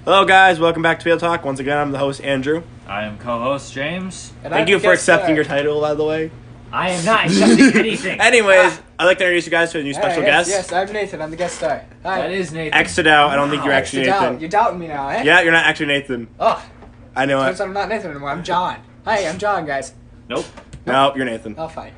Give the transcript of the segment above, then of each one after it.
Hello guys, welcome back to Tweedle Talk. Once again, I'm the host, Andrew. I am co-host James. And Thank you for accepting your title, by the way. I am not accepting anything. Anyways, I'd like to introduce you guys to a new special guest. Yes, I'm Nathan. I'm the guest star. Hi. That is Nathan. X'd out. I don't think you're actually Nathan. You're doubting me now, eh? Yeah, you're not actually Nathan. Oh, I know turns it. out I'm not Nathan anymore. I'm John. Hi, I'm John, guys. Nope. Nope, you're Nathan. Oh, fine.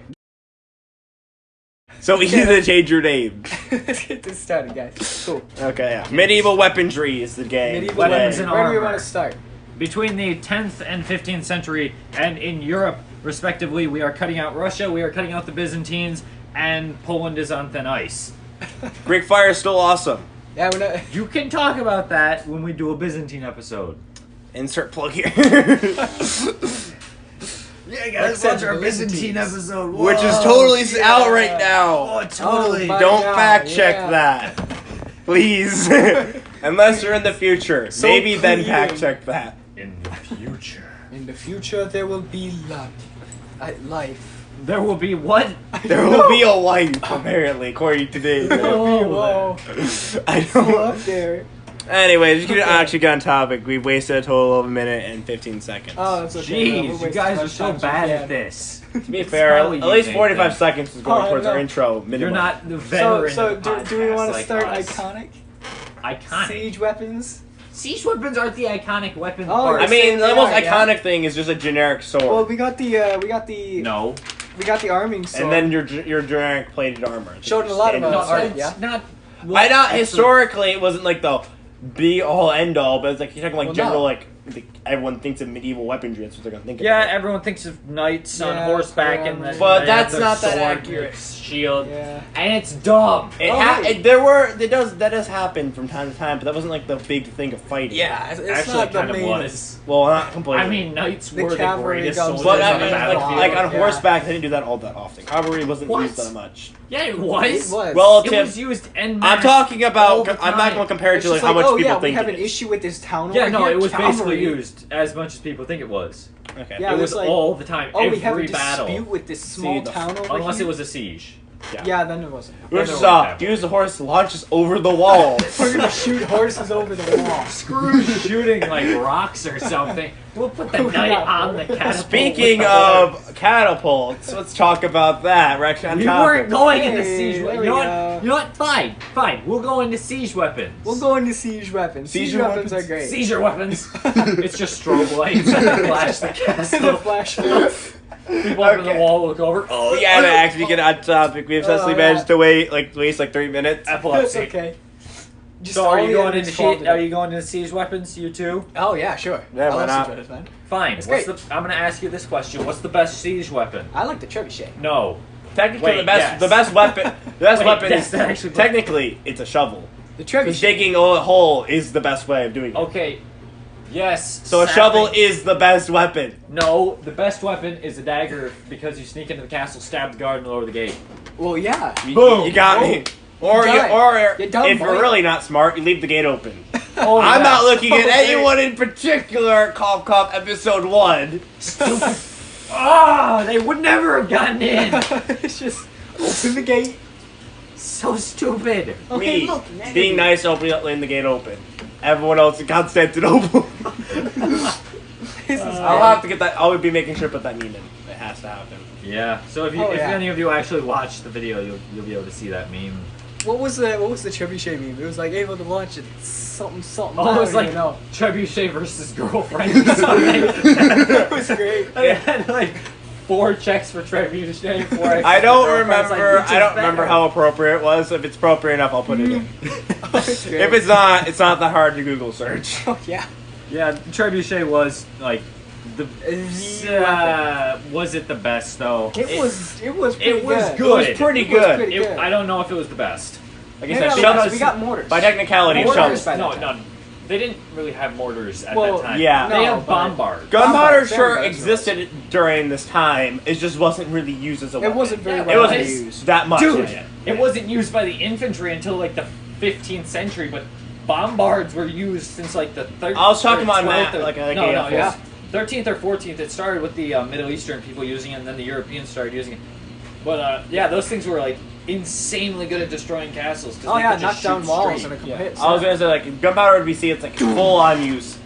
So easy to change your name. Let's get this started, guys. Cool. Okay, yeah. Medieval weaponry is the game. Medieval Weapons weapons. and Where do we armor. want to start? Between the 10th and 15th century, and in Europe, respectively, we are cutting out Russia, we are cutting out the Byzantines, and Poland is on thin ice. Greek fire is still awesome. Yeah, we're not. You can talk about that when we do a Byzantine episode. Insert plug here. Yeah, guys, watch our Byzantine episode. Which is totally out right now. Oh, totally. Oh, Don't God, fact check yeah. that. Please. Unless you're in the future. So Maybe then clean. fact check that. In the future. In the future, there will be life. There will be what? There will be a life, apparently, according to Dave. Whoa. I Still don't. up there. Anyways, you Okay. can actually get on topic. We've wasted a total of a minute and 15 seconds. Oh, that's okay. We'll Jeez, you waste guys as are much so time as we bad can. at this. To be fair, at probably least you, 45 Nathan. seconds is going Oh, towards our no. intro minimum. You're not the So, veteran so of the do we want to like start us. iconic? Iconic. Siege weapons? Siege weapons aren't the iconic weapon Oh, part. I mean, the They most are, yeah. iconic thing is just a generic sword. Well, we got the No. arming sword. and then your generic plated armor. Showed a lot of Standard us, sword. right? Yeah. Not. I know Excellent. historically it wasn't like the be all end all, but it's like you're talking like Well, general no. like everyone thinks of medieval weaponry. That's what they're gonna think Yeah, of. everyone thinks of knights on Yeah, horseback yeah, and then but they that's have their not that sword and accurate. their shield, Yeah. and it's dumb. Right. That does happen from time to time, but that wasn't like the big thing of fighting. Yeah, it's Actually, not it the kind of main. was. Well, not completely. I mean, knights The were the cavalry greatest comes soldiers but I on the mean, battlefield. like on Yeah. horseback, they didn't do that all that often. Cavalry wasn't What? used that much. Yeah, it was. It was. Relative. It was used en I'm masse talking all about. the I'm not time. going to compare it It's to like just how much oh, people yeah, think we have it an is. issue with this town. Yeah, over no, here. it was basically Cavalry. used as much as people think it was. Okay. Yeah, it it was was like, all the time. Oh, every we have a battle. dispute with this small the- town over Unless here. it was a siege. Yeah, then it wasn't. We're Then just there were use the horse to launch us over the wall. We're gonna shoot horses over the wall. Screw shooting like rocks or something. We'll put the knight on the catapult. Speaking with the horse. of catapults, let's talk about that. We're actually on We topic. weren't going into Hey, siege there weapons. we You know go. what? You know what? Fine. We'll go into siege weapons. We'll go into siege weapons. Siege Seizure weapons weapons? are great. Seizure weapons. It's just strobe lights that flash the the castle. flashlights. People up in the Okay. wall look over. Oh, We gotta actually get on topic. We've successfully yeah. managed to waste like 3 minutes. It's epilepsy. okay. Just So all are you the going enemies into fall siege? to Are death. you going into siege weapons? You too? Oh yeah, sure. Yeah, I why love not? siege weapons, man. Fine. It's What's great. I'm gonna ask you this question. What's the best siege weapon? I like the trebuchet. No. Technically, Wait, the best yes. the best weapon Wait, yes, is that actually- technically it's a shovel. The Because trebuchet. digging a hole is the best way of doing it. Okay. Yes. So a sapping- shovel is the best weapon. No, the best weapon is a dagger because you sneak into the castle, stab the guard, and lower the gate. Well, yeah. You, you got me. Or You you, died. or You dumb if boy. you're really not smart, you leave the gate open. Oh, I'm yeah. not looking at Okay. anyone in particular. Cough cough. Episode 1. Ah, they would never have gotten in. It's just open the gate. So stupid. Okay, Me look. being nice, leaving the gate open. Everyone else in Constantinople. This is I'll have to get that. I'll be making sure to put that meme in. It has to happen. Yeah. So if Oh, if yeah. any of you actually watch the video, you'll be able to see that meme. What was the trebuchet meme? It was like able to launch it something. Oh, it was I don't like even know. Trebuchet versus girlfriend or something. It was great. And it had like 4 checks for Trebuchet, 4 X's I for don't girlfriend. It's like, remember. which is I don't remember better? how appropriate it was. If it's appropriate enough, I'll put it in. It's great. If it's not that hard to Google search. Oh yeah. Yeah, Trebuchet was like the. weapon. Was it the best though? It was pretty it was good. good. It was pretty It was good. pretty good. I don't know if it was the best. Like I Maybe said, not shovels. less. We got mortars. By technicality, Mortars shovels. by that No, time. no, they didn't really have mortars at Well, that time. yeah. they No, had but- bombards. Gunpowder Bombs, sure there we go. existed during this time. It just wasn't really used as a weapon. It wasn't very Yeah, It well wasn't used. that much. Dude, Yeah. it wasn't used by the infantry until like the 15th century, but bombards were used since like the 13th. I was talking about 12th that, or- like a no, yeah. yeah. 13th or 14th. It started with the Middle Eastern people using it, and then the Europeans started using it. But yeah, those things were like insanely good at destroying castles. 'Cause Oh they yeah, could just knock down shoot walls straight. and it Yeah. hits. I was gonna say like gunpowder VC, it's like full on use.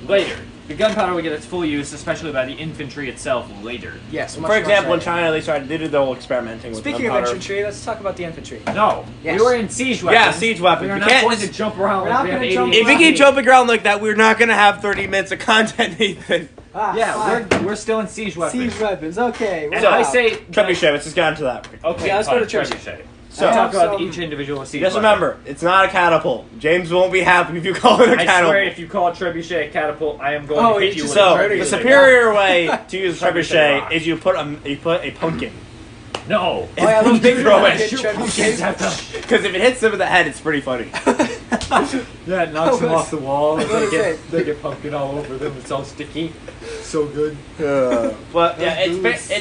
Later. The gunpowder would get its full use, especially by the infantry itself, later. Yes. For example, in China they did the whole experimenting with Speaking of gunpowder. infantry, let's talk about the infantry. No. Yes. We were in siege weapons. Yeah, siege weapons. We are We not can't going to just- jump around We're like not we have gonna 80 jump If we around. keep jumping around like that, we're not gonna have 30 minutes of content, Nathan. Yeah, fine. we're still in siege weapons. Siege weapons. Okay. And So, I say... Trebuchet, let's just get onto that. Okay, Yeah, let's go fine, to trebuchet. So, We'll I talk have about some- each individual siege just weapon. remember, it's not a catapult. James won't be happy if you call it a I catapult. swear, if you call a trebuchet a catapult, I am going Oh, to hit you you just with So, a Trebuchet. the trebuchet. superior way to use Trebuchet trebuchet rock. is you put a pumpkin. No. Oh yeah, those big Throw ones it. hit Shoot pumpkins at them. Because if it hits them in the head, it's pretty funny. Yeah, it knocks them What off the wall. And what is they get pumpkin all over them. It's all sticky. So good. But yeah, Those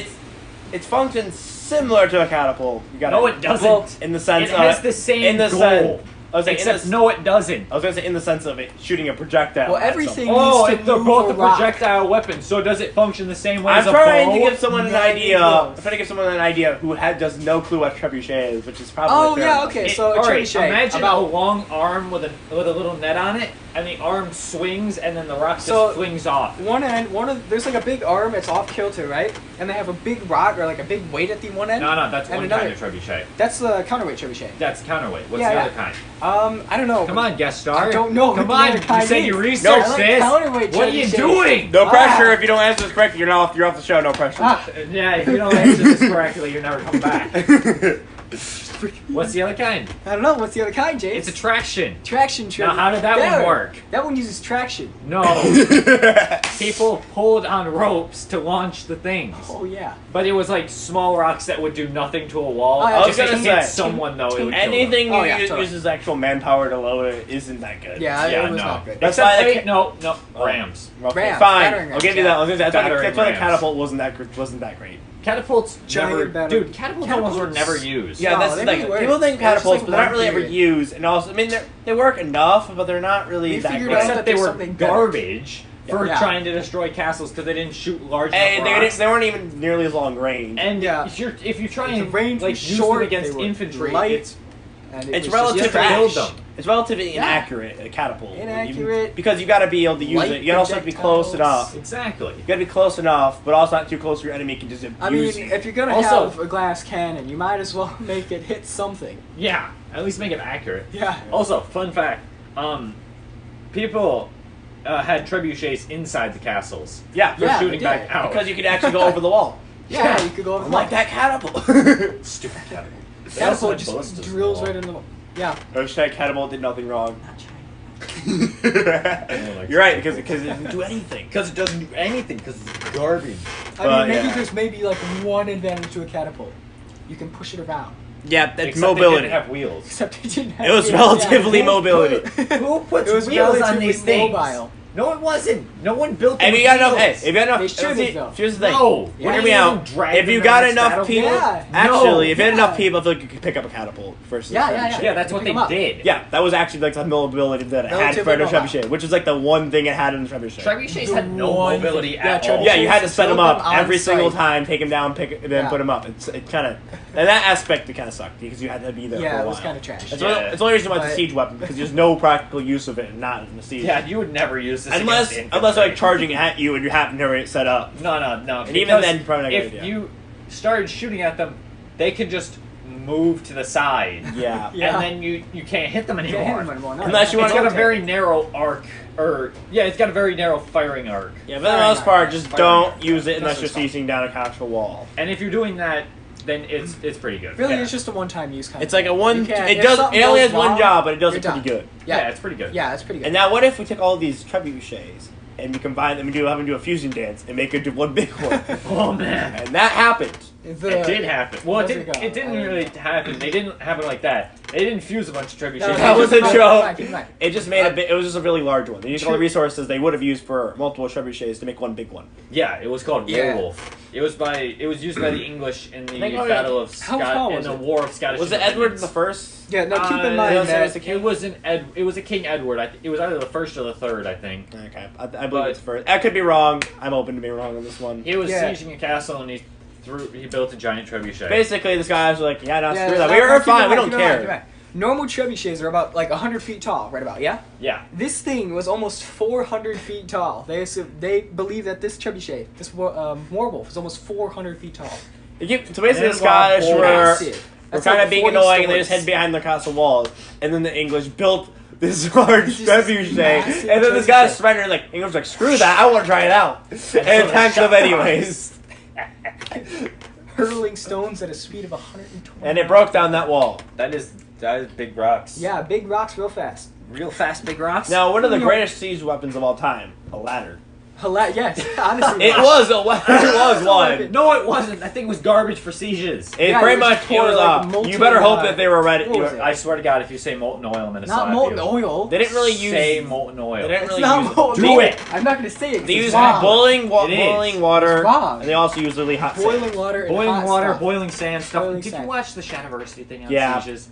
it's functions similar to a catapult. You got No, it doesn't. In the sense It has of the same in the goal. sense. I was saying, Except, no, it doesn't. I was gonna say in the sense of it shooting a projectile. Well, at everything- something. Oh, needs to they're move both a a rock. projectile weapon, so does it function the same way I'm as a trying to bow? give someone an No, idea. close. I'm trying to give someone an idea who does no clue what trebuchet is, which is probably. Oh fair yeah, enough. okay. So a all right, trebuchet. imagine about a long arm with a little net on it, and the arm swings, and then the rock just So- flings off. there's like a big arm. It's off kilter, right? And they have a big rock or like a big weight at the one end. No, that's And one another- kind of trebuchet. That's the counterweight trebuchet. That's counterweight. What's Yeah, the yeah. other kind? I don't know. Come on, guest star. I don't know Come what the on, other kind you said is. you No, researched I like this. counterweight What are you trebuchet. doing? No pressure. Ah. If you don't answer this correctly, you're off the show. No pressure. Ah, Yeah, if you don't answer this correctly, you're never coming back. What's the other kind? I don't know. What's the other kind, James? It's a traction. traction trebuchet. Now, how did that one work? That one uses traction. No, people pulled on ropes to launch the things. Oh yeah. But it was like small rocks that would do nothing to a wall. Oh, yeah, Just I was gonna if it hit say, someone though, it would kill them. Anything Oh, you yeah, totally. uses actual manpower to load it isn't that good. Yeah, Yeah, it was no. not good. That's Except why the wait, no, rams. Okay, Rams, fine. battering I'll give rams, you that. I was gonna say, Battering that's why the rams. catapult wasn't that great. Catapults Giant never, battle- dude. Catapults almost were never Catapults? used. Yeah, No, that's they the thing. really weren't. People think They're just catapults, like but they're not one really ever period. used. And also, I mean, they work enough, but they're not really We that figured great. out Except that they there's were something better. garbage for Yeah. trying to destroy castles because they didn't shoot large And enough rocks. they weren't even nearly as long range. And Yeah. if you try The and range like was use short, them against they were infantry, light, it's And it It's was relatively just build trash. them. It's relatively Yeah. inaccurate, a catapult. Inaccurate. Because you got to be able to use Light it. You also have to be close projectiles. enough. exactly. You got to be close enough, but also not too close to your enemy can just abuse I mean, you. if you're gonna Also- have a glass cannon, you might as well make it hit something. Yeah, at least make it accurate. Yeah. Also, fun fact: people had trebuchets inside the castles Yeah, for Yeah, shooting they back did. out. because you could actually go over the wall. Yeah, you could go over the Like wall. that catapult. stupid catapult. They also Catapult had just ballistas drills in the right in the wall. Yeah. Hashtag catapult did nothing wrong. Not China. You're right, because it didn't do anything. Because it doesn't do anything. Because it's garbage. I But, mean, maybe yeah. there's maybe like one advantage to a catapult. You can push it around. Yeah, that's Except mobility. They didn't have wheels. Except it didn't have It was wheels. relatively Yeah. mobility. Who puts It was wheels on relatively these things? mobile. No, it wasn't. No one built them If you with got enough, hey, wheels. if you got enough, They should see, have, though. here's the thing. No. Yeah. Hear me You out. drag If them you to got the next enough battle? people, Yeah. actually, if you had Yeah. enough people, I feel like you could pick up a catapult versus. Yeah, a yeah, trebuchet. Yeah, that's what Pick they 'em up. did. Yeah, that was actually like the mobility that it had Relatively for a mobile. trebuchet, which is like the one thing it had in the trebuchet. Trebuchets The had no one mobility thing- at yeah, all. Yeah, you had to set them up Build them on every single site. time, take them down, then Yeah. put them up. It kind of, and that aspect it kind of sucked because you had to be there for Yeah, a it while. was kind of trash. That's, Yeah. that's the only reason why it's a But- siege weapon because there's no practical use of it, not in the siege. Yeah, you would never use this unless against unless they're like infantry. charging at you and you happen to already set up. No. And even because then, probably not a good if idea. you started shooting at them, they can just move to the side. Yeah. Yeah. And then you can't hit them You anymore. can't hit them anymore. No, Unless you It's wanna got a very narrow arc, it's got a very narrow firing arc. Yeah, but for the Firing most part, arc. just Firing don't arc. use it unless That's you're fine. seizing down a actual wall. And if you're doing that, then it's pretty good. Really, yeah. it's just a one-time use kind It's of like a one. You can't- It if does. something It only goes has one wrong, job, but it does you're it pretty done. good. Yeah, it's pretty good. Yeah, it's pretty good. And now, what if we take all these trebuchets and we combine them and have them do a fusion dance and make it do one big one? Oh man. And that happened. The- It did happen. Well, it What's it didn't. called? It didn't really happen. They didn't happen like that. They didn't fuse a bunch of trebuchets. No, That no, was keep a in joke. mind, keep in mind. It just made a bit. It was just a really large one. They used all the resources they would have used for multiple trebuchets to make one big one. Yeah, it was called Yeah. Werewolf. It was used by the English in the Think about Battle of How small in was the it? War of Scottish. Was it Edward Independence. the First? Yeah, no, keep in it mind was that the king? It was It was a King Edward. It was either the first or the third, I think. Okay, I believe it's first. I could be wrong. I'm open to being wrong on this one. He was Yeah. sieging a castle and he He built a giant trebuchet. Basically, this guy was like, yeah, no, Yeah, screw that. keep We're in fine. mind, We don't keep in mind, care. keep in mind. Normal trebuchets are about like 100 feet tall, right about, yeah? Yeah. This thing was almost 400 feet tall. They believe that this trebuchet, this warwolf, is almost 400 feet tall. So basically, this guys were Massive. That's kind like of being 40 annoying, and they just stories. hid behind the castle walls. And then the English built this large Just trebuchet. massive And then this guy's trebuchet. surrendered, like, English was like, screw that, I want to try it out. And attacked them anyways. Hurling stones at a speed of 120. And it broke down that wall. That is big rocks. Yeah, big rocks real fast. Real fast big rocks. Now, one of the No. greatest siege weapons of all time, a ladder. Yes, honestly. It was a weapon. It was one. No, it wasn't. That thing was garbage for sieges. It Yeah, pretty you much just it pour, was like, you molten, better hope that they were ready. what was it? I swear to God, if you say molten oil, I'm gonna Not slap molten you. oil. They didn't really use. Say molten oil. They didn't It's really not use. molten. Do it. I'm not going to say it. 'cause They it's used wrong. boiling It is. boiling water, It's wrong. and they also use really hot Boiling sand. water and Boiling hot water, stuff. boiling sand stuff. Boiling Did sand. you watch the Shadiversity thing on Yeah. sieges?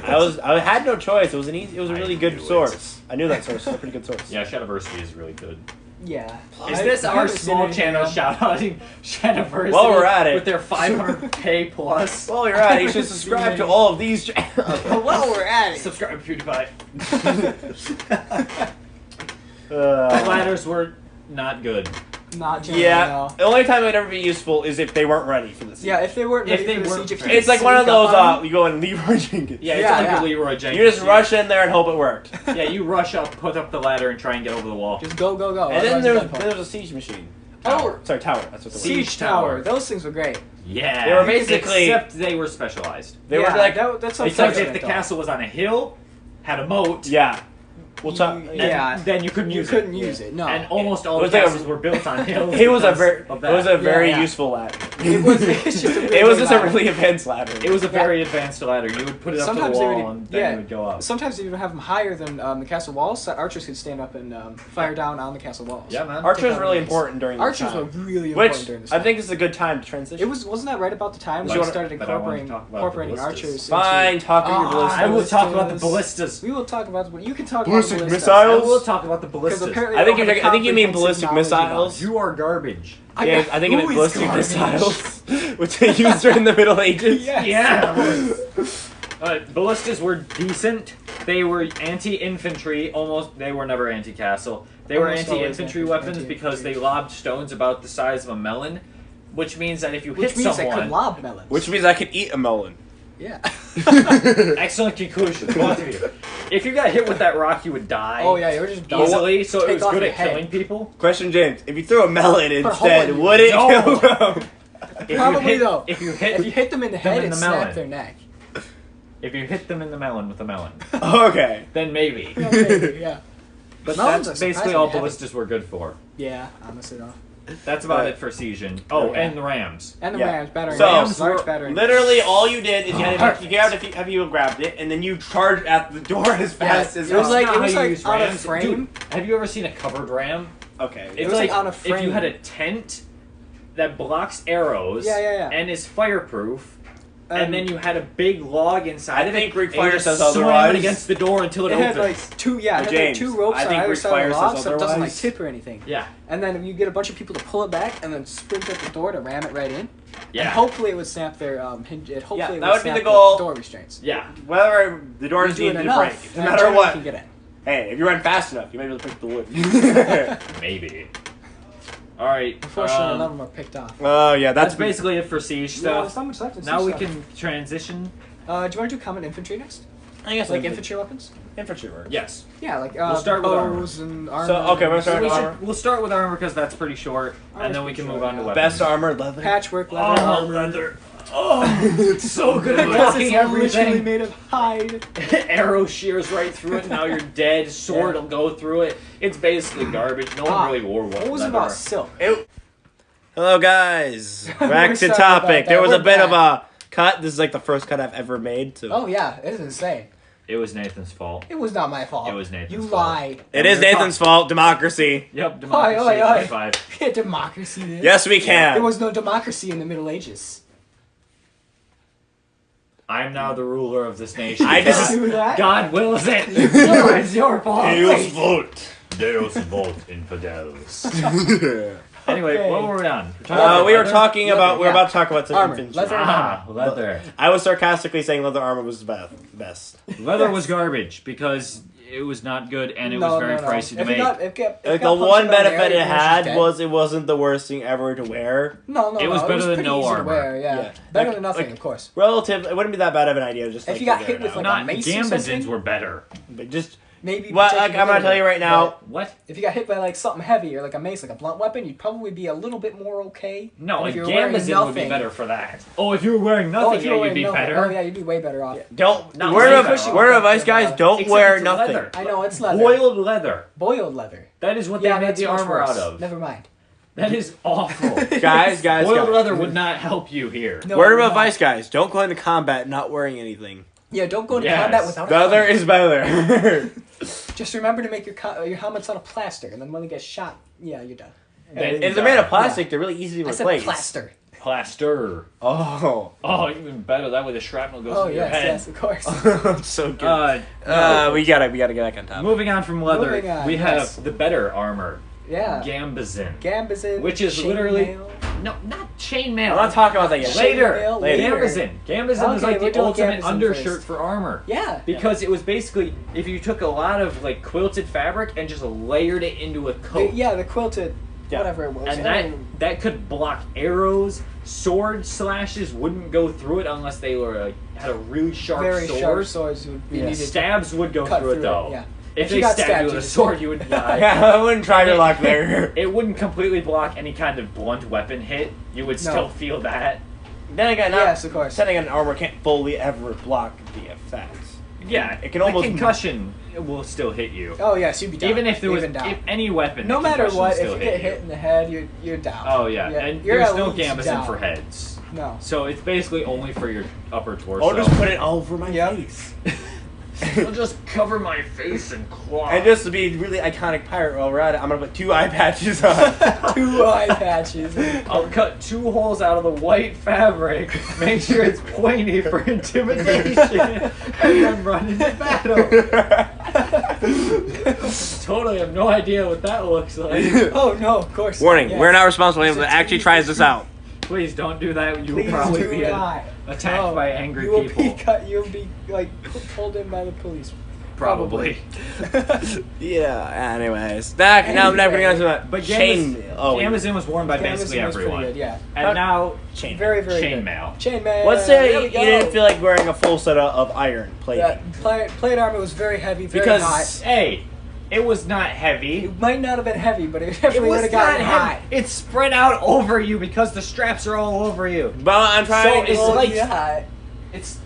I had no choice. It was it was a I really knew good it. source. I knew that source. It was a pretty good source. Yeah, Shadiversity is really good. Yeah. Is I this our haven't seen small anything channel else. shout outing Shadiversity? While we're at it. With their 500k plus. Well, you're right. You should subscribe to all of these. While we're at it. Subscribe to PewDiePie. The Uh, ladders were not good. Not generally, yeah. no. The only time it would ever be useful is if they weren't ready for this. Yeah, if they weren't If ready they for the weren't siege, if ready. you It's like one of sneak up those. on them- You go in Leroy Jenkins. Yeah, it's Yeah, like yeah. a Leroy Jenkins. You just rush in there and hope it worked. Yeah, you rush up, put up the ladder, and try and get over the wall. Just go, go, go. And then Otherwise there it's was a siege machine. Oh. Sorry, tower. That's what the word. Siege Tower. Those things were great. Yeah. They were basically- Except they were specialized. They yeah, were like. that's Except unfortunate, if the though. castle was on a hill, had a moat, Yeah. We'll talk. You- and Yeah. then you couldn't You use couldn't it. use it. No. And almost all It the was like a- castles were built on hills. It was a because very. of It was that. a very Yeah. useful ladder. It was. It's just a really It was good just a ladder. really advanced ladder. It was a very advanced ladder. You would put it up to the Sometimes they wall, would- and then yeah. you would go up. Sometimes they even have them higher than the castle walls, so that archers could stand up and fire down on the castle walls. Yeah, man. Archers Take were out really enemies. important during this Archers were time. really important Which during this I time. think is a good time to transition. It wasn't that right about the time when But we I started but I wanted to incorporating, talk about the incorporating ballistas. archers. Fine, talk about your ballistas. I will talk about the ballistas. ballistas. We will talk about you can talk Ballistic about the ballistas. I missiles? will talk about the Because ballistas. apparently I think don't you have I think you mean comprehensive ballistic knowledge about missiles. You are garbage. it. Yeah, I think you meant Who is ballistic garbage? missiles, which they used during the Middle Ages. Yes. Yeah. Ballistas were decent. They were anti-infantry. Almost. They were never anti-castle. They were Almost always anti-infantry weapons anti-infantry. because they lobbed stones about the size of a melon, which means that if you Which hit means they could someone, lob melons. Which means I could eat a melon. yeah. excellent conclusion, both of you. If you got hit with that rock, you would die. Oh yeah, you were just Easily, so it Take was off good your at head. killing people. Question, James. If you threw a melon a hole instead, in you. would it No. kill them? If Probably you hit, though. If you hit, If you hit them in the them head, in it the snapped melon. their neck. if you hit them in the melon with a melon, Okay. then maybe. Yeah, maybe, yeah. But Melons that's are basically all surprisingly heavy. ballistas were good for. Yeah, honestly though. That's about Right. it for Siegen. Oh, Okay. and the Rams. And the Yeah. Rams battering So, rams, were large battering. Literally, all you did is you had Perfect. you have you grabbed it, and then you charged at the door as fast as it was possible. like- That's it not was how you like use on a rams. frame. Dude, have you ever seen a covered ram? Okay. It's was like, like on a if you frame. had a tent that blocks arrows Yeah. and is fireproof, and then you had a big log inside I of it, think Greek and you fire just says slam otherwise. it against the door until it, it had opens. like two, yeah, it had like James, two ropes I on think either Greek side of fire the log, says so it doesn't like otherwise. tip or anything. Yeah, And then you get a bunch of people to pull it back and then sprint at the door to ram it right in. yeah, And hopefully it would snap their hinge. Hopefully Yeah, it that would would be snap the goal. door restraints. yeah. Whether the doors You do need it to enough, break, no and matter Germany what. Can get it. Hey, if you run fast enough, you may be able to pick the wood. Maybe. All right. Unfortunately, none of them are picked off. Oh yeah, That's basically it for siege Yeah, stuff. there's not much left in Now siege we stuff. can transition. Do you want to do common infantry next? I guess Like infantry weapons? infantry work. Yes. Yeah, like We'll start with armor. bows and armor. So, okay, we're starting we with should- armor. we'll start with armor because that's pretty short, and then we can move on to weapons. Best armor, leather. Patchwork leather Oh, armor. leather. Oh, it's so good at Because blocking it's literally everything. made of hide. Arrow shears right through it. Now you're dead. Sword will go through it. It's basically garbage. No Ah, one really wore one. What was it about silk? Hello guys, We're back to sorry about topic. that. There was a We're bit of back. a cut. This is like the first cut I've ever made. So. Oh yeah, it is insane. It was Nathan's fault. It was not my fault. It was Nathan's You fault. lie. It is Nathan's fault. Democracy. Yep, democracy. Oi, oi, oi. High five. Democracy. There. Yes, we can. There was no democracy in the Middle Ages. I'm now the ruler of this nation. I just- Do that? God wills it. It's your fault. Deus vote. Deus vult infidels. Anyway, Okay. what were we on? We were talking Leather, about. We're yeah. about to talk about some Armor. infantry. Leather. Leather. I was sarcastically saying leather armor was the best. Leather was garbage because it was not good and it was very pricey to If make. Like the one benefit it had was it wasn't the worst thing ever to wear. No, It was better than pretty no easy to armor. wear, yeah. Yeah. Better Like- than nothing, like- of course. Relative, it wouldn't be that bad of an idea. Just If like you got to hit wear with it like out. a Not mace or gambesons something, were better. But just maybe. well, protect like, I'm gonna tell you right now. What? If you got hit by like something heavy or like a mace, like a blunt weapon, you'd probably be a little bit more okay. No, than a if you're wearing gambezon would be nothing. better for that. Oh, if you were wearing Oh, nothing, if yeah, you were you'd be wearing nothing. better. Oh yeah, you'd be way better off. Don't Not word leather. of word of advice, guys. Don't Except wear it's nothing. leather. I know it's leather. Boiled leather. Boiled leather. That is what they Yeah, made that's the much armor worse. out of. Never mind. That is awful. Guys, Boiled leather would not help you here. No, Word of no. advice, guys. Don't go into combat not wearing anything. Yeah, don't go into Yes. combat without a Leather helmet. is better. Just remember to make your helmets out of plastic, and then when they get shot, yeah, you're done. If they're made of plastic, they're really easy to I said replace. plaster. Plaster. Oh. Oh, even better. That way the shrapnel goes Oh through your head. yes, of course. So good. No. We gotta get back on top. Moving on from leather, Moving on, we yes. have the better armor, Yeah. gambezon. Gambezon. Which is chain literally- mail. No, not I'm chainmail. not talking about that yet. Later. Chainmail Later. Gambezon. Gambezon is Okay, like we're the doing ultimate gambezon undershirt first. for armor. Yeah. Because it was basically, if you took a lot of like quilted fabric and just layered it into a coat. Yeah, the quilted, Yeah. whatever it was. And that could block arrows, sword slashes wouldn't go through it unless they were had a really sharp very sword. sharp swords would be needed. Stabs would go cut through it through it, though. yeah. If If they you got stabbed stabbed, you with you a just- sword, you would die. Yeah, I wouldn't try your luck there. It wouldn't completely block any kind of blunt weapon hit. You would still feel that. Then again, not Yes, of course. setting on armor can't fully ever block the effects. Yeah, It can the almost concussion will still hit you. Oh yes, you'd be down. Even if there was Even down. if any weapon, No the matter concussion what, if still you get hit in the head, you're down. Oh yeah, and you're there's at no least gambezon down. for heads, No. so it's basically only for your upper torso. I'll just put it all over my Yep. face. I'll just cover my face in cloth. And just to be really iconic pirate while we're at it, I'm gonna put 2 eye patches on. 2 eye patches. I'll cut 2 holes out of the white fabric, make sure it's pointy for intimidation, and then run into battle. Totally have no idea what that looks like. Oh no, of course. Warning, yes. we're not responsible for It's anyone a that actually TV tries this out. Please don't do that. You will Please probably do be not. attacked No, by angry you will people. Be cut, you'll be like pulled in by the police. Probably. Yeah, anyways. Now I'm never getting on to But chain. Amazon was worn by basically Gambezon was pretty everyone. good, yeah. And now chain. Very, very good. chainmail. Chainmail. Let's say there we you go. didn't feel like wearing a full set of iron plating. Plate armor was very heavy, very Because- hot. Hey, it was not heavy. It might not have been heavy, but it It definitely would was have not gotten hot. heavy. It's spread out over you because the straps are all over you. But I'm trying So to. it's Well, like- yeah. It's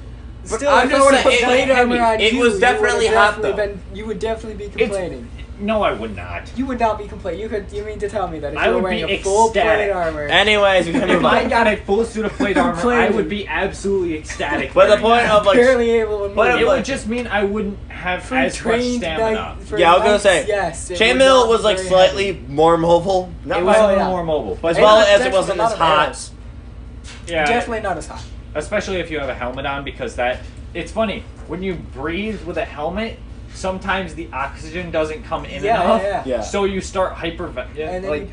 Still, I'm if just I would have put saying, plate armor on it you, was you definitely would have hot, definitely though. you would definitely be complaining. no, I would not. You would not be complaining. You mean to tell me that if I you were would wearing be a full ecstatic. plate armor? Anyways, we can If move I on. got a full suit of plate armor, I Complaining. would be absolutely ecstatic. But the wearing point that. of like, barely able to move. But It like- would just mean I wouldn't have For as much trained stamina. night- for yeah, I was gonna nights, say, yes, it chainmail would was not like be very slightly heavy. more mobile, not It was by- a Oh, little yeah. more mobile. but as And well not as it definitely wasn't not as of hot. arrows. Yeah, Definitely not as hot. especially if you have a helmet on, because that it's funny when you breathe with a helmet. Sometimes the oxygen doesn't come in enough, Yeah. so you start then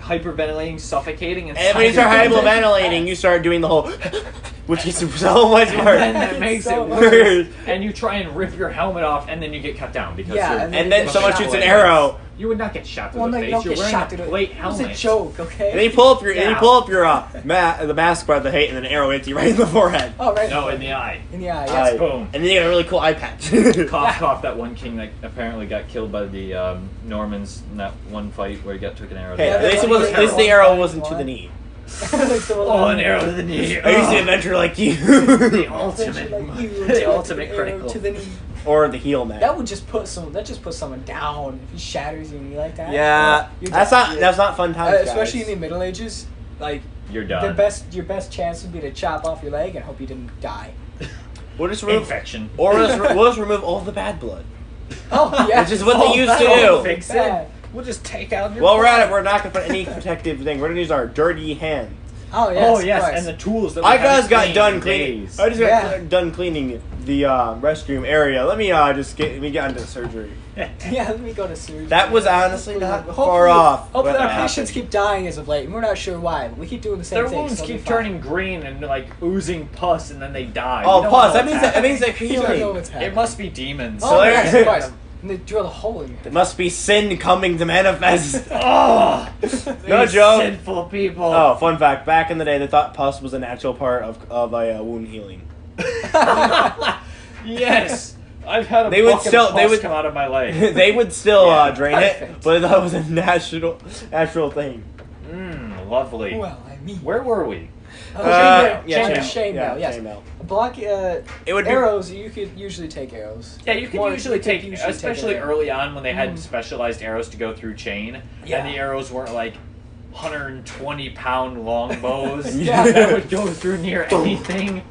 hyperventilating, suffocating, And when you start hyperventilating, you start doing the whole, which is so much and then worse. that makes So it much. worse. And you try and rip your helmet off, and then you get cut down because Yeah, you're, and And then someone shot shoots an away. arrow, You would not get shot through Well, the no, face. you don't You're get wearing shot a through plate It helmet. was a joke, okay? and then you pull up your, Yeah. the mask by the hate, and then an arrow hits you right in the forehead. Oh, right. No, in the eye. In the eye, Eye. yes. Boom. And then you get a really cool eye patch. Cough, cough. That one king that apparently got killed by the Normans in that one fight where he took an arrow. Hey, to at the least eye. it wasn't. At least the arrow wasn't to the knee. Oh, an arrow to the knee. I used to adventure like you, The ultimate, the the ultimate critical. To the knee. or the heel man. That would just put someone down if he shatters your knee like that. Yeah, You're that's done. not fun times, guys. Especially in the Middle Ages, like You're done. your best chance would be to chop off your leg and hope you didn't die. We'll just remove, Infection. or we'll just remove all the bad blood. Oh yeah, Which is what they used to that'll do. Fix it. Bad. We'll just take out your. While we're at blood. it, we're not gonna put any protective thing. We're gonna use our dirty hands. Oh yes, Oh of yes, course. and the tools that we I haven't just got cleaned done in cleaning. days. I just got Yeah. done cleaning the restroom area. Let me get onto the surgery. Yeah, let me go to Surgery. That was honestly not Hopefully- far off. Hopefully what our happened. patients keep dying as of late, and we're not sure why, but we keep doing the same Their thing. wounds so keep it'll be fine. turning green and like oozing pus, and then they die. Oh, You don't pus. know That what's means that happening. they're You don't know healing. what's happening. It must be demons. Oh, So yes, they're- of course. And they drill a hole in It you. must be sin coming to manifest. Oh, No these joke. sinful people. Oh, fun fact. Back in the day, they thought pus was a natural part of a wound healing. Yes, I've had a They would bucket still- of they pus would- come out of my leg. They would still Yeah, drain it, perfect. but that was a natural thing. Lovely. Well, I mean. Where were we? Chainmail. chainmail. Chainmail, yes. Chainmail. Block It would be arrows. You could usually take arrows. Yeah, you can More- usually you could take, usually take especially an arrow. early on when they had Mm. specialized arrows to go through chain, Yeah. and the arrows weren't like 120-pound long bows Yeah. that would go through near anything.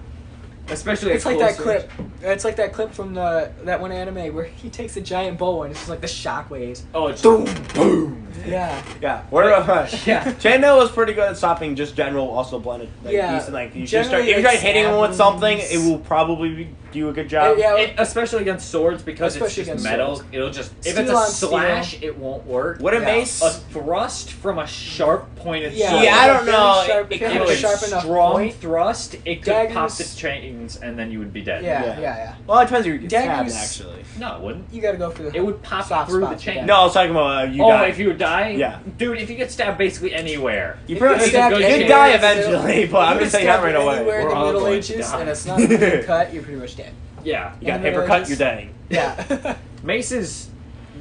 Especially It's at like that close clip. range. It's like that clip from that one anime where he takes a giant bow and it's just like the shockwaves. Oh, it's boom, boom. Yeah. Yeah, where Yeah. Chainmail was pretty good at stopping just general, also blended. Like, Yeah. decent, like you should start, Generally, if you try like, hitting them with stab something, wounds. it will probably do a good job. Yeah. Especially against swords because Especially it's just against metal. swords. It'll just if Steel it's a on slash, steel. it won't work. What a Yeah. mace. A thrust from a sharp pointed Yeah. sword. Yeah, I don't Very know. sharp- It if you could have If a it's sharp enough strong point. thrust, it could pop Daggers- the chains and then you would be dead. Yeah. Well, it depends who you get stabbed, Daggers- actually. No, it wouldn't. You gotta go for the. It would pop soft through the spots, chain. yeah. No, I was talking about you Oh, die. if you would die? Yeah. Dude, if you get stabbed basically anywhere. You If probably you get stabbed you anywhere die in the eventually, but I'm If just saying that right away. Anywhere in We're the all Middle going to Ages, die. and it's not a cut, you're pretty much dead. Yeah. You got In the paper Middle cut, Ages. you're dying. Yeah. Maces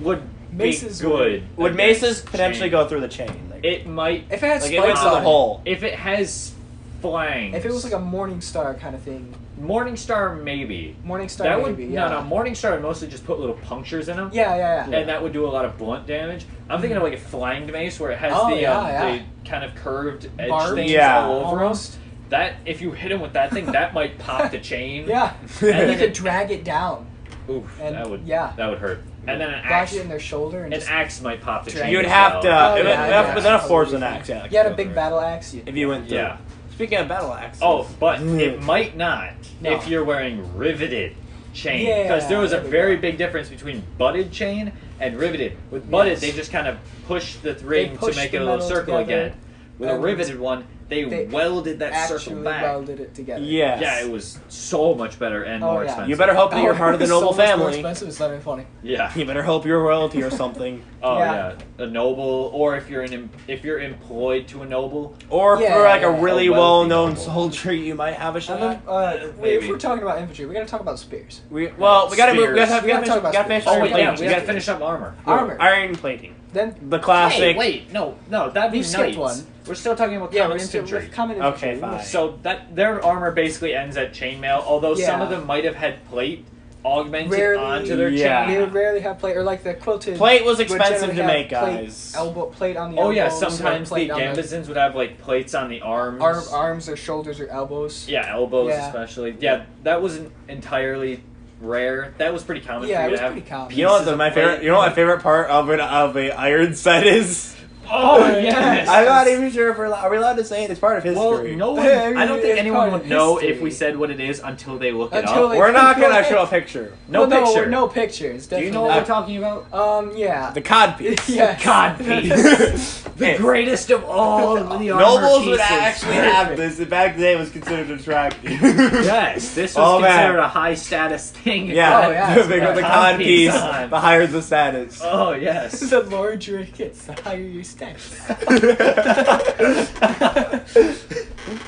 would Maces be good. Would against maces potentially chain. go through the chain? Like, It might. If it had like it went spikes to the on it. hole. If it has flangs. If it was like a Morning Star kind of thing. Morningstar, maybe. Morning Star That maybe, would yeah. no. Morningstar would mostly just put little punctures in them. Yeah. And that would do a lot of blunt damage. I'm thinking of like a flanged mace where it has Oh, the yeah. the kind of curved edge Barbed? things Yeah. all over 'em. Almost. That if you hit him with that thing, that might pop the chain. Yeah. And And you then could it, drag it down. oof, and- that would yeah. that would hurt. And then an Lodge axe, it in their shoulder and an just. axe might pop the drag chain. You'd as have to, well. Oh, but yeah, then a yeah. force an axe, yeah. You had a go big through it. battle axe. If you went through. Yeah. Speaking of battle axe. Oh, but it might not No. if you're wearing riveted chain. Yeah, Because there was a there we very go. big difference between butted chain and riveted. With butted, Yes. they just kind of push the ring to push make the it a little metal circle together, again. With a and riveted one, they welded that circle Actually back. welded it together. Yes. Yeah, it was so much better and Oh, more yeah. expensive. You better hope that you're part of the So noble much more family. expensive, it's not even funny. Yeah. You better hope you're royalty or something. Oh Yeah. yeah. A noble, or if you're if you're employed to a noble. Or Yeah, for like yeah. a really A wealthy well-known noble. soldier, you might have a And shot. then, Maybe. if we're talking about infantry, we gotta talk about spears. We gotta move. We gotta Spears. We gotta talk about finish spears. Oh iron wait, yeah, plating. we gotta finish up armor. Armor. Iron plating. Then The classic. Hey, wait, no, that'd be You skipped knights. one. We're still talking about yeah, common we're into infantry. common infantry. Okay, fine. So that their armor basically ends at chainmail, although some Yeah. of them might have had plate augmented Rarely- onto their Yeah. They chain. would rarely have plate, or like the quilted. Plate was would expensive generally to have make, plate, guys. Plate on the Oh elbows. yeah, or sometimes the plate on gambesons would have like plates on the arms. arms or shoulders or elbows. Yeah, elbows Yeah. especially. Yeah, that wasn't entirely rare. That was pretty common Yeah, for it you was to have. pretty common. You know what pieces of my favorite? plate. You know what my favorite part of a iron set is? Oh yes. I'm not even sure if are we allowed to say it. It's part of Well, history. no one. I mean, I don't think it's anyone part would of know if history. we said what it is until they look it Until up. they- We're not gonna Well, show a picture. No Well, picture. No pictures. Do you know definitely what we're not. talking about? not. Yeah. The cod piece. Yeah. God piece. The Hey, greatest of all of the armor Nobles would pieces. actually have this. Back then, it was considered attractive. Yes, this was Oh, man. considered a high status thing. Yeah, Oh, yeah, the it's bigger got the cod cod piece piece, on. the higher the status. Oh yes. The larger it gets, the higher your status.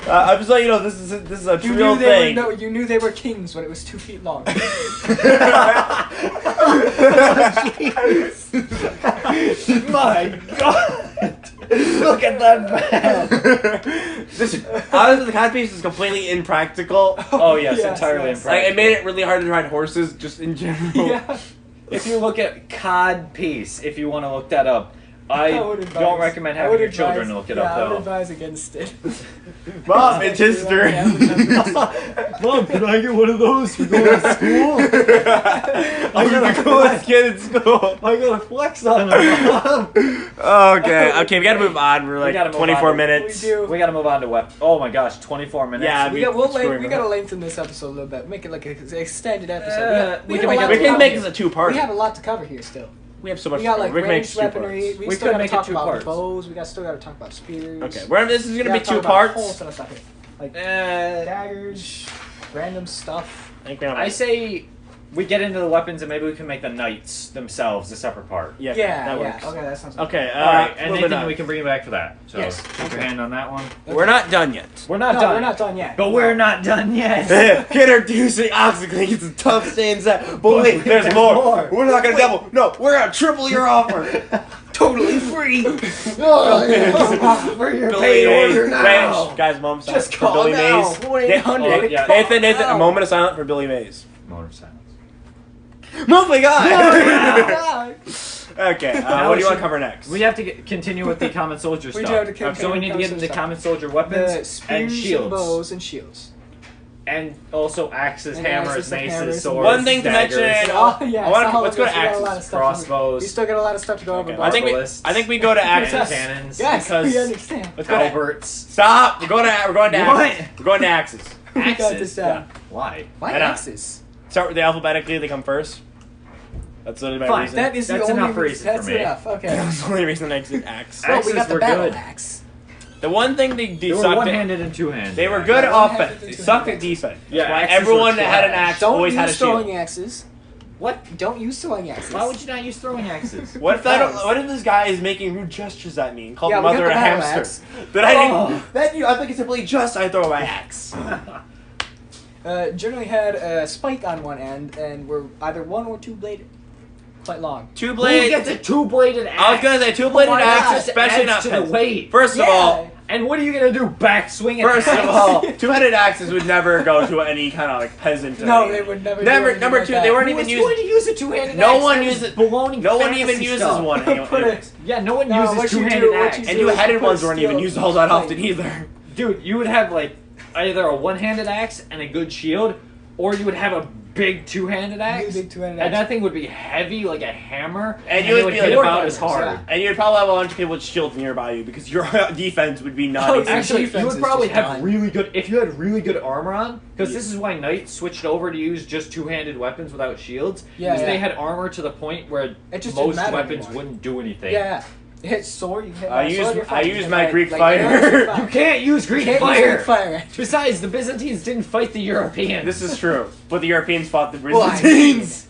I'm just letting you know this is a You real knew they thing. were you knew they were kings when it was 2 feet long. My God. Look at that man. Honestly, the cod piece is completely impractical. Oh yes, Yes, entirely yes. Like, impractical. it made it really hard to ride horses, just in general. Yeah. If you look at cod piece, if you want to look that up, I would don't recommend I having would your advise- children look it yeah, up, I would though. advise against it. Mom, it's history. Mom, can I get one of those for going to school? I'm the coolest kid in school. I gotta flex on them, Mom. Okay, we gotta move on. We're We gotta like move 24 on. minutes. We do. We gotta move on to weapons. Oh my gosh, 24 minutes. Yeah, We screwing gotta around. lengthen this episode a little bit. Make it like an extended episode. We have can a make lot it- We to can cover make here. this a two-part. We have a lot to cover here still. We have so much. We got like we can make ranged two weaponry. parts. We We still could gotta make it talk two about parts. bows. We still gotta talk about spears. Okay, this is We gonna be gotta two talk about a whole parts. set of stuff here. Like daggers, random stuff. I think we have. I say we get into the weapons and maybe we can make the knights themselves a separate part. Yeah, Yeah, that yeah. works. Okay, that sounds good. Okay, Alright, and moving Nathan, on. we can bring you back for that. So Yes. take your hand on that one. We're not done yet. We're not No, done. we're not done yet. But we're not done yet. Introducing OxyClean. It's a tough staying set. But wait, there's more. We're not gonna double. No, we're gonna triple your offer. Totally free. For your Billy pay Mays. order now. Wait, guys, mom, stop. Just For call Billy now. Mays. 1-800. Yeah. Nathan, a Ow. moment of silence for Billy Mays. Moment of silence. Oh my god. Oh, Okay, Now what do we you want should- to cover next? We have to continue with the common soldier We stuff. do have to continue So we with need to common get into soldier stuff. common soldier The weapons spears and shields. bows and shields. And also axes, And hammers, axes and maces, hammers. swords, One thing to daggers, mention- Oh, yeah. I wanna- solid let's go to bits. We got a axes, lot of stuff crossbows. We still got a lot of stuff to go over. Okay. but- I think we go to Hand axes. cannons, Yes, because- we understand. Let's go to halberds. Stop. We're going to axes. What? We're going to axes. We got Axes? this down. Why? Why Why not? axes? Start with the alphabetically. They come first. That's literally my Fine, reason. That is That's the only enough reason for That's me. enough. Okay. That's the only reason I said axe. Well, we Axes got the were battle good. axe. The one thing they They were sucked at, one-handed and two-handed. they were good at One-handed offense. They and sucked at two-handed. defense. Yeah, That's why axes everyone were that had an trash. axe Don't always had a use throwing shield. axes. What? Don't use throwing axes. Why would you not use throwing axes? What if that? Because- What if this guy is making rude gestures at me and called Yeah, my we got mother the a battle hamster? axe. Then I Oh. think I think it's simply just I throw my axe. Generally had a spike on one end and were either one or two bladed. Quite long. Two Who blade. gets a two-bladed axe? I was gonna say two-bladed Why axe, not? especially Adds not to the peasant. weight. First of all, And what are you gonna do? Back swing an first of axe? all, two-headed axes would never go to any kind of like peasant. or No, anything. they would never. do Never. anything Number like two, that. they weren't Who even is going used. to use a two-handed No axe? one That is uses- baloney No one fantasy even uses stuff. one. Put it. Yeah, no one No, uses what you do- two-handed what axe. you And do- two-headed put ones weren't even steel used all that plate. often either. Dude, you would have like either a one-handed axe and a good shield, or you would have a big two-handed axe. Big two-handed And axe. that thing would be heavy like a hammer, And you it would be hit like about war as hammers, hard. yeah. And you'd probably have a bunch of people with shields nearby you because your defense would be Oh, non-existent. Actually, defense you would is probably just have done. really good if you had really good armor on. Because this is why knights switched over to use just two-handed weapons without shields. Yeah, Because they yeah. had armor to the point where It just didn't most matter weapons anymore. wouldn't do anything. Yeah. You hit sword. You hit I my use- sword, you're I fine. use You my hit Greek like fire. arrows, you're fine. You can't use Greek Can't use fire. Greek fire. Besides, the Byzantines didn't fight the Europeans. This is true, but the Europeans fought the Well, I Byzantines.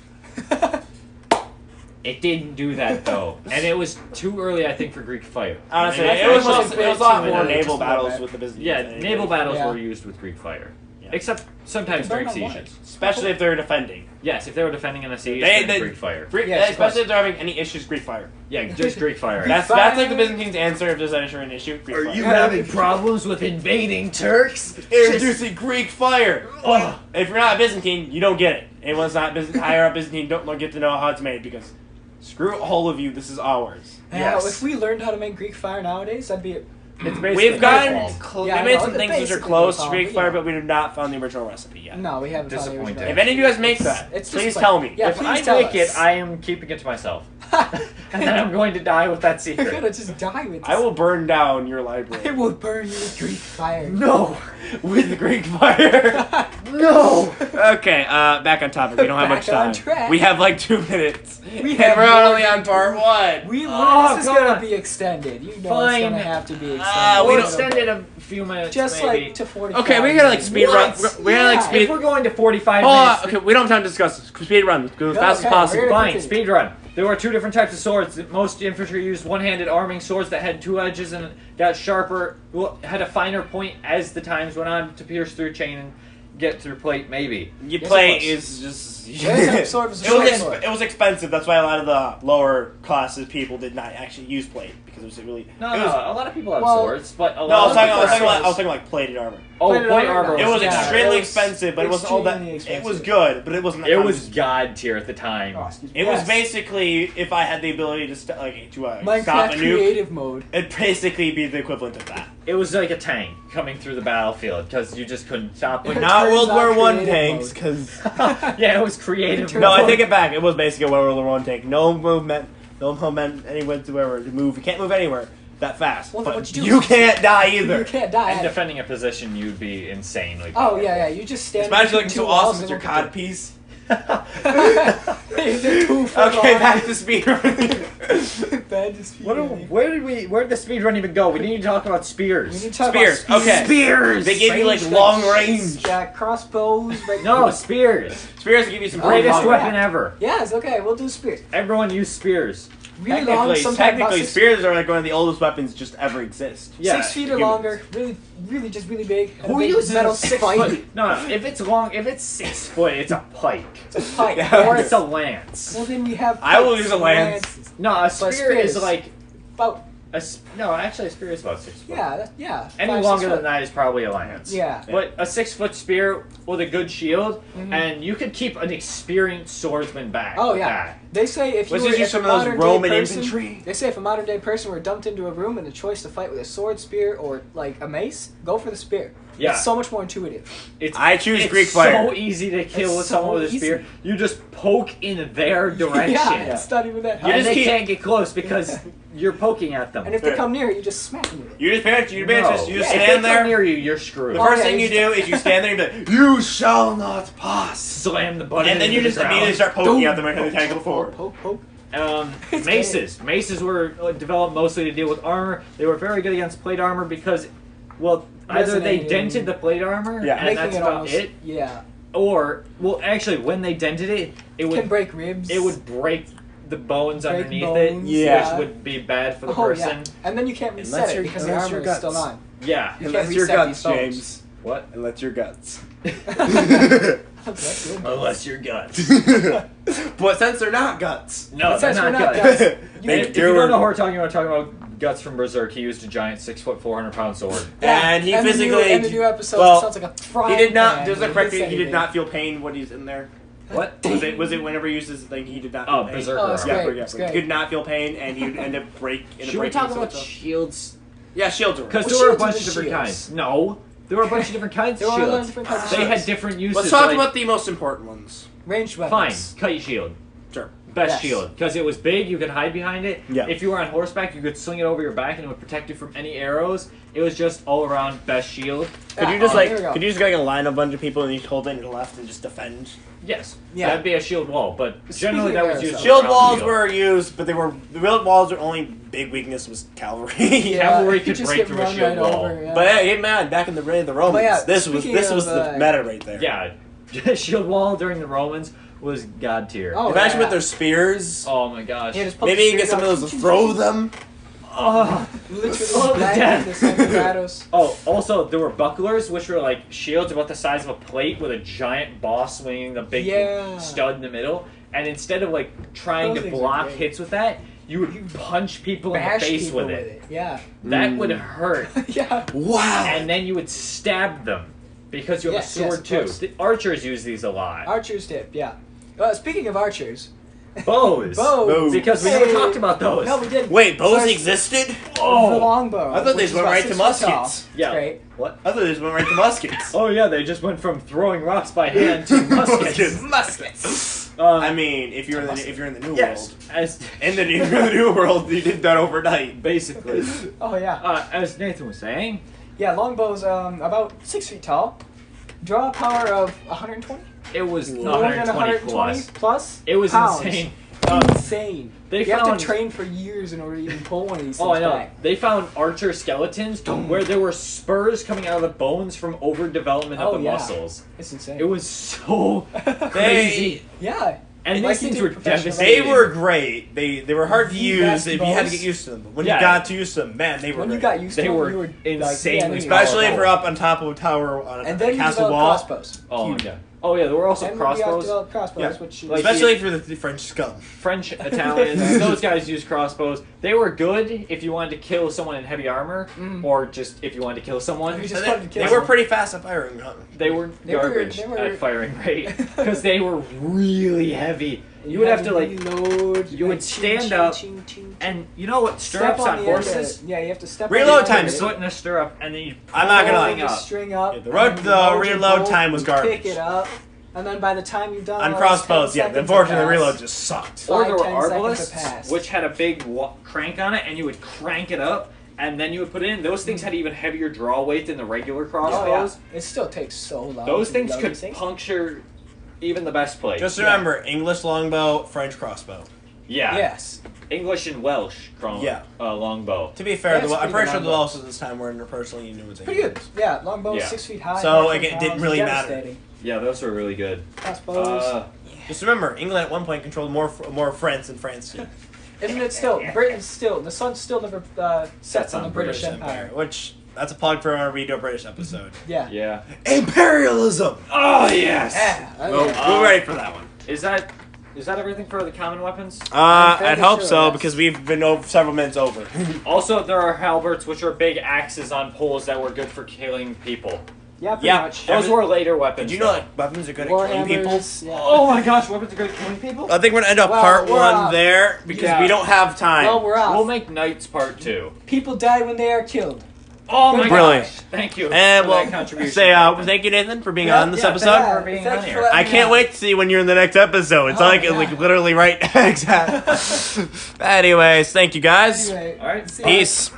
It didn't do that though, and it was too early, I think, for Greek fire. Honestly, And it was, actually- it was a lot too more many, naval just a little battles bit. with the Byzantines. Yeah, than anything. naval battles Yeah. were used with Greek fire, Yeah. except sometimes Burn during on what? sieges. Especially if they're defending. Yes, if they were defending in a siege, They- then they- Greek fire. Yes, of Especially course. if they're having any issues, Greek fire. Yeah, just Greek fire. That's fire. like the Byzantines' answer if there's an issue. Greek fire. having problems with invading Turks? Introducing Greek fire. Ugh. If you're not a Byzantine, you don't get it. Anyone's not higher up Byzantine don't get to know how it's made because screw all of you. This is ours. Yeah, Yes. if we learned how to make Greek fire nowadays, that'd be. It's basically We've gotten Nepal. Yeah, we I made know, some it's things which are basically close to Nepal, Greek but fire, yeah. but we have not found the original recipe yet. No, we haven't found the Disappointed. original. If any of you guys make that, It's just please like- tell me. Yeah, If please I tell make us. it, I am keeping it to myself, and then I'm going to die with that You're gonna secret. just die with this. I will burn down your I library. will burn you with Greek fire. No, with the Greek fire. No. Okay, back on topic. We don't have much Back on time. track. We have like 2 minutes. We and have we're more only than on part 1. We Oh, this is come gonna on. be extended. You know Fine. it's gonna have to be extended. we We'll don't- extend it a few minutes, just maybe. like to 45. Okay, we gotta like speed run. What? We gotta like Yeah. speed. If we're going to 45 Hold on. minutes, Okay, we don't have time to discuss this. Speed run. Let's go as fast as Okay, possible. we're fine, continue. speed run. There were two different types of swords. Most infantry used one-handed arming swords that had two edges and got sharper, well, had a finer point as the times went on to pierce through chain. get through plate, maybe. Your Yes, plate it is just. Yes, sword was a short sword. It was expensive. That's why a lot of the lower classes people did not actually use plate because it was really. No, it was, a lot of people have Well, swords, but a No, lot I was of talking. I was people talking, have about, I was talking like plated armor. Oh, Plated plate armor? armor. It was Yeah, extremely it was expensive, but it wasn't all that. extremely It was expensive. good, but it wasn't. That It kind was of- god tier at the time. Oh, excuse me. It was Yes. basically if I had the ability to stop a Minecraft nuke. creative mode. It'd basically be the equivalent of that. It was like a tank coming through the battlefield because you just couldn't stop But it. not turns World War out One creative tanks, mode. because Yeah, it was creative. Turns no, I out- take it back. It was basically a World War One tank. No movement, no movement anywhere to move. You can't move anywhere that fast. Well, but what you do you is- can't die either. You can't die. And defending a position, you'd be insanely. Oh yeah, you just stand. Especially between like two so walls awesome with and your look cod at piece. them. They're 2 foot Okay, long. back to speed. Bad to speed. Where did the speed run even go? We need to talk about We spears. need to talk Spears, about spears. okay. Spears. They gave you like Range, long range. Yeah, crossbows. Right. No, spears. Spears give you some Oh, great Greatest yeah. weapon ever. Yes. Okay, we'll do spears. Everyone used spears. Really long. Sometimes about Technically, 6 spears are like one of the oldest weapons just ever exist. Yeah, 6 feet or humans. longer. Really, just really big. And Who a big uses metal a 6 pike? foot No, if it's long, if it's 6 foot, it's a pike, pike. Yeah. or it's a lance. Well, then we have. I will pikes, use a lance. lances. No, a spear spears. is like About no. Actually, a spear is about 6 foot. yeah. Any 5, 6 longer foot. than that is probably a lance. Yeah. But a 6 foot spear with a good shield, Mhm. and you could keep an experienced swordsman back. Oh with yeah. that. They say if you Let's were just use if some a of those modern day Roman person, infantry. They say if a modern day person were dumped into a room and the choice to fight with a sword, spear, or like a mace, go for the spear. Yeah. It's so much more intuitive. I choose it's Greek fire. so easy to kill It's with so someone with a spear. easy. You just poke in their direction. Yeah, it's not even that You hard. And just they keep- can't get close because you're poking at them. And if they come near, you just smack them with it. You just parents, you just if stand they come there. near you, you're screwed. The Oh, first yeah, thing you you do is you stand there and be like, "You shall not pass," Slam the button and then you into just the ground. immediately start poking Boom. at them until they can't go forward. Poke. It's Maces. Maces were developed mostly to deal with armor. They were very good against plate armor because, well, either they Resonating. dented the plate armor, Yeah. and Making that's it about almost, it. Yeah. Or, well, actually, when they dented it, it Can would break ribs. it would break the bones Break underneath bones, it, yeah. which would be bad for the Oh person. yeah. And then you can't reset Unless it you're- because the unless armor your is still guts. on. Yeah. You Unless can't your reset guts, these bones. James. What? Unless your guts. That's good. Unless your guts. But since they're not guts, No, But they're since we're not not guts. guts, They If do you don't know work. who we're talking about Guts from Berserk. He used a giant 6 foot 400-pound sword. And he the new- physically- and the new episode well, sounds like a frying he did not. pan. There's a He correct. didn't say He did anything. not feel pain when he's in there. What? Was it whenever he used his thing? He did not. Oh, feel pain. Berserker. Oh, it's Yeah, great. yeah, It's he great. did not feel pain, and you'd end up break. In a Should we breaking talk about so- shields? Yeah, shields are. Because Well, there were a shields are bunch of just different shields. kinds. No, there were a bunch of different kinds There of are a lot of shields. different kinds of They had shields. different uses. Let's talk like- about the most important ones. Ranged Fine, weapons. kite shield. Sure. Best Yes. shield. Because it was big, you could hide behind it. Yeah. If you were on horseback, you could sling it over your back and it would protect you from any arrows. It was just all around best shield. Could Yeah, you just oh, like? here we go. Could you just like line a bunch of people and you hold it to the left and just defend? Yes. Yeah. That'd be a shield wall, but generally Speaking that of was used arrows, Shield around walls the were used, but the real walls were only big weakness was cavalry. Cavalry you could just break get through a run shield wall. over, yeah. But hey, man, back in the day of the Romans, yeah, this was speaking of, the meta right there. Yeah. Shield wall during the Romans was god tier. Oh, Imagine yeah. with their spears. Oh my gosh. Yeah, just put Maybe the you can get spears some of out. those to throw them. Oh. Literally Oh, the bang death. the Sangrados. Oh, also there were bucklers, which were like shields about the size of a plate with a giant boss swinging the big Yeah. stud in the middle. And instead of like trying Those to things are block great. hits with that, you would punch people in the Bash face people with it. Yeah. That Mm. would hurt. Yeah. Wow. And then you would stab them because you have Yes, a sword yes, of too. course. The archers use these a lot. Archers dip, yeah. Speaking of archers. Bows. Bows. Because we Hey. never talked about those. No, we didn't. Wait, bows So- existed? The Oh. longbow. I thought they which just is went about right to 6 foot tall. muskets. Yeah. It's great. What? I thought they just went right to muskets. Oh yeah, they just went from throwing rocks by hand to muskets. Muskets. I mean, if you're in the new yes, world, as in the new world, you did that overnight. basically. Oh yeah. As Nathan was saying, Yeah, longbows about 6 feet tall. Draw power of 120. it was More than 120 plus. plus. It was pounds. insane. Insane. They You have found- to train for years in order to even pull one of these things Oh, I know. back. They found archer skeletons where there were spurs coming out of the bones from overdevelopment of Oh, the yeah. muscles. It's insane. It was so crazy. Yeah. And Like these you things do were professional devastating. They were great. They were hard to The use best if you had to bows. get used to them. But when Yeah. you got to use them, man, they were When you great. got used to They them, were you were insanely Especially if powerful. we're up on top of a tower on a And then you castle developed wall. crossbows. Oh, Huge. yeah. Oh, yeah, there were also And crossbows. we developed crossbows, Yeah. which Like- Especially if you're the French scum. French, Italians, those guys used crossbows. They were good if you wanted to kill someone in heavy armor, or just if you wanted to kill someone. You just They, wanted to kill they were someone. pretty fast at firing. Huh? They were They were- garbage they were- at firing rate because they were really heavy. You would have to like, reload. you would stand up, and you know what step stirrups on on the horses? End of, yeah, you have to step. Reload on the time end Your is of foot in a stirrup, and then you. I'm not gonna lie. pull the string up. Yeah, the and road- then you the load your reload bolt, time was you garbage. Pick it up, and then by the time you've done On all crossbows, those 10 yeah. seconds Unfortunately, the have reload passed. just sucked. Or there were 5-10 seconds have arbalists, passed. which had a big crank on it, and you would crank it up, and then you would put it in. Those things had even heavier draw weight than the regular crossbows. Oh, yeah. It still takes so long. Those to things reload could these things. puncture even the best plate. Just remember, English longbow, French crossbow. yeah. Yes. English and Welsh Yeah. longbow. To be fair, That's I'm pretty pretty good sure the longbow. Welshes this time were interpersonally knew what they Pretty good. used. Yeah, longbow Yeah. 6 feet high. So, 9 again, it didn't pounds, really matter. devastating. Yeah, those were really good. Crossbows. Just remember, England at one point controlled more France than France did. Isn't it still? Britain's still. The sun still never sets on the British Empire. Which, that's a plug for our redo a British episode. Yeah. Yeah. Imperialism! Oh yes. Yeah. Well, yeah. we're ready for that one. Is that everything for the common weapons? I'm fairly I'd hope sure, so, yes. because we've been over several minutes over. Also, there are halberds, which are big axes on poles that were good for killing people. Yeah, pretty Yeah. much. Those were later weapons. Did you know though. that weapons are good at killing people? Warhammers. Yeah. Oh my gosh, weapons are good at killing people. I think we're gonna end up Well, part we're one off. there, because Yeah. we don't have time. Well, we're off. We'll make Knights Part 2. People die when they are killed. Oh my Brilliant. gosh! Thank you And for we'll that contribution. say thank you, Nathan, for being Yeah, on this yeah, episode. yeah. for being Thank on you here. for letting I me can't on. wait to see when you're in the next episode. It's Oh, like yeah. literally right exact. Anyways, thank you guys. Anyway, All right. see ya. Peace.